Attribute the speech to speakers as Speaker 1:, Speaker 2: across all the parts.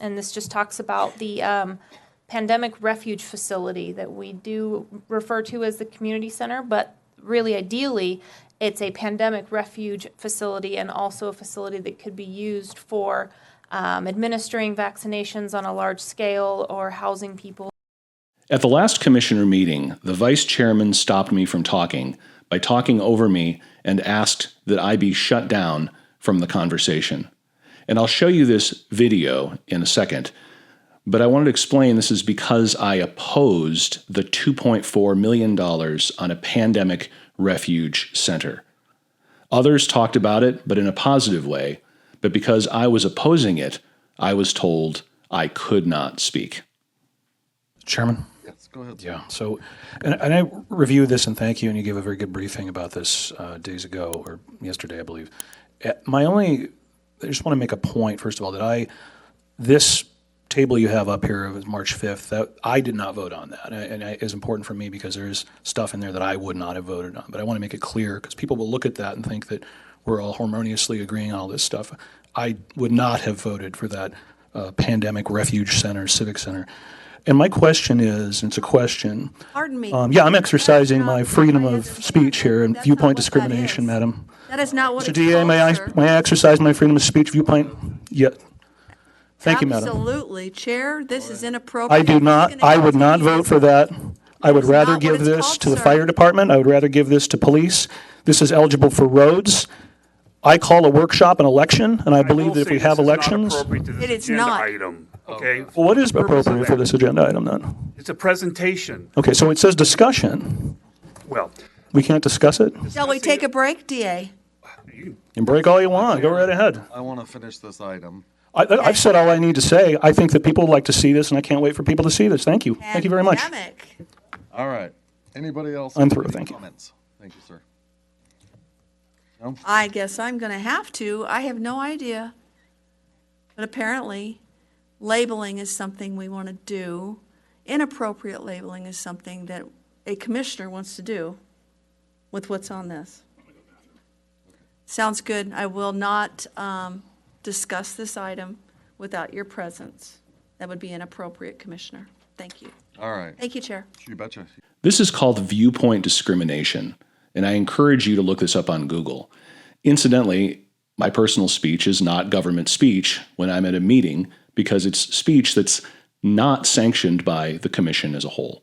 Speaker 1: And this just talks about the pandemic refuge facility that we do refer to as the community center, but really ideally, it's a pandemic refuge facility and also a facility that could be used for administering vaccinations on a large scale or housing people.
Speaker 2: At the last commissioner meeting, the vice chairman stopped me from talking by talking over me and asked that I be shut down from the conversation. And I'll show you this video in a second, but I wanted to explain this is because I opposed the $2.4 million on a pandemic refuge center. Others talked about it, but in a positive way, but because I was opposing it, I was told I could not speak.
Speaker 3: Chairman?
Speaker 4: Yes, go ahead.
Speaker 3: Yeah, so, and I reviewed this, and thank you, and you gave a very good briefing about this days ago, or yesterday, I believe. I just want to make a point, first of all, that this table you have up here was March 5th, that I did not vote on that, and it's important for me because there's stuff in there that I would not have voted on, but I want to make it clear, because people will look at that and think that we're all harmoniously agreeing on all this stuff. I would not have voted for that pandemic refuge center, civic center. And my question is, and it's a question.
Speaker 5: Pardon me.
Speaker 3: Yeah, I'm exercising my freedom of speech here and viewpoint discrimination, Madam.
Speaker 5: That is not what
Speaker 3: Mr.
Speaker 5: it's
Speaker 3: DA,
Speaker 5: called,
Speaker 3: may I
Speaker 5: sir.
Speaker 3: exercise my freedom of speech viewpoint? Yeah. Thank you, Madam.
Speaker 5: Absolutely. Chair, this is inappropriate.
Speaker 3: I do not, I would not vote for that. I would
Speaker 5: That's
Speaker 3: rather
Speaker 5: not what
Speaker 3: give
Speaker 5: it's
Speaker 3: this
Speaker 5: called,
Speaker 3: to the
Speaker 5: sir.
Speaker 3: fire department. I would rather give this to police. This is eligible for roads. I call a workshop an election, and I believe that if we have elections.
Speaker 5: It is not.
Speaker 6: Item, okay?
Speaker 3: Well, what is appropriate for this agenda item then?
Speaker 6: It's a presentation.
Speaker 3: Okay, so it says discussion.
Speaker 6: Well,
Speaker 3: We can't discuss it?
Speaker 5: Shall we take a break, DA?
Speaker 3: And break all you want. Go right ahead.
Speaker 4: I want to finish this item.
Speaker 3: I've said all I need to say. I think that people would like to see this, and I can't wait for people to see this. Thank you. Thank you very much.
Speaker 5: Pandemic.
Speaker 4: All right. Anybody else?
Speaker 3: I'm
Speaker 4: have
Speaker 3: through,
Speaker 4: any
Speaker 3: thank you.
Speaker 4: comments? Thank you, sir. No?
Speaker 5: I guess I'm going to have to. I have no idea. But apparently, labeling is something we want to do. Inappropriate labeling is something that a commissioner wants to do with what's on this. Sounds good. I will not discuss this item without your presence. That would be inappropriate, Commissioner. Thank you.
Speaker 4: All right.
Speaker 5: Thank you, Chair.
Speaker 4: You betcha.
Speaker 2: This is called viewpoint discrimination, and I encourage you to look this up on Google. Incidentally, my personal speech is not government speech when I'm at a meeting because it's speech that's not sanctioned by the commission as a whole.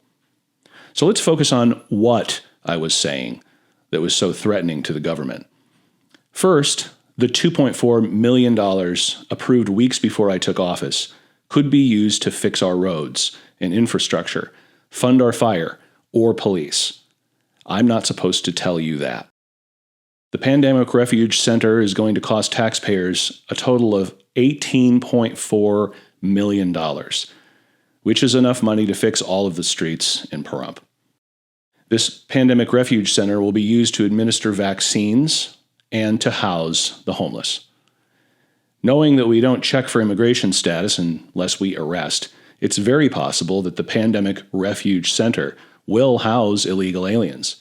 Speaker 2: So let's focus on what I was saying that was so threatening to the government. First, the $2.4 million approved weeks before I took office could be used to fix our roads and infrastructure, fund our fire, or police. I'm not supposed to tell you that. The Pandemic Refuge Center is going to cost taxpayers a total of $18.4 million, which is enough money to fix all of the streets in Pahrump. This Pandemic Refuge Center will be used to administer vaccines and to house the homeless. Knowing that we don't check for immigration status unless we arrest, it's very possible that the Pandemic Refuge Center will house illegal aliens.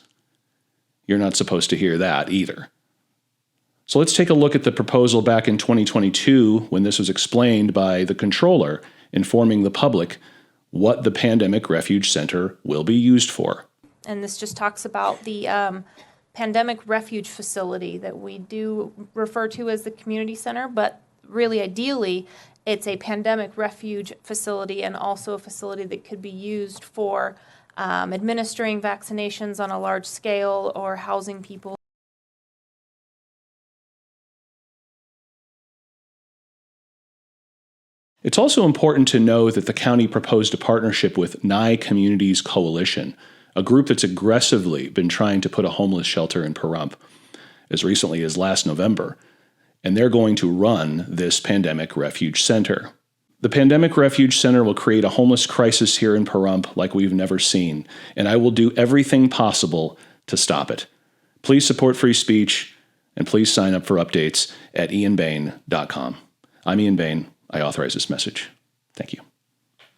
Speaker 2: You're not supposed to hear that either. So let's take a look at the proposal back in 2022 when this was explained by the controller informing the public what the Pandemic Refuge Center will be used for.
Speaker 1: And this just talks about the pandemic refuge facility that we do refer to as the community center, but really ideally, it's a pandemic refuge facility and also a facility that could be used for administering vaccinations on a large scale or housing people.
Speaker 2: It's also important to know that the county proposed a partnership with Nye Communities Coalition, a group that's aggressively been trying to put a homeless shelter in Pahrump as recently as last November, and they're going to run this Pandemic Refuge Center. The Pandemic Refuge Center will create a homeless crisis here in Pahrump like we've never seen, and I will do everything possible to stop it. Please support free speech, and please sign up for updates at ianbayne.com. I'm Ian Bayne. I authorize this message. Thank you.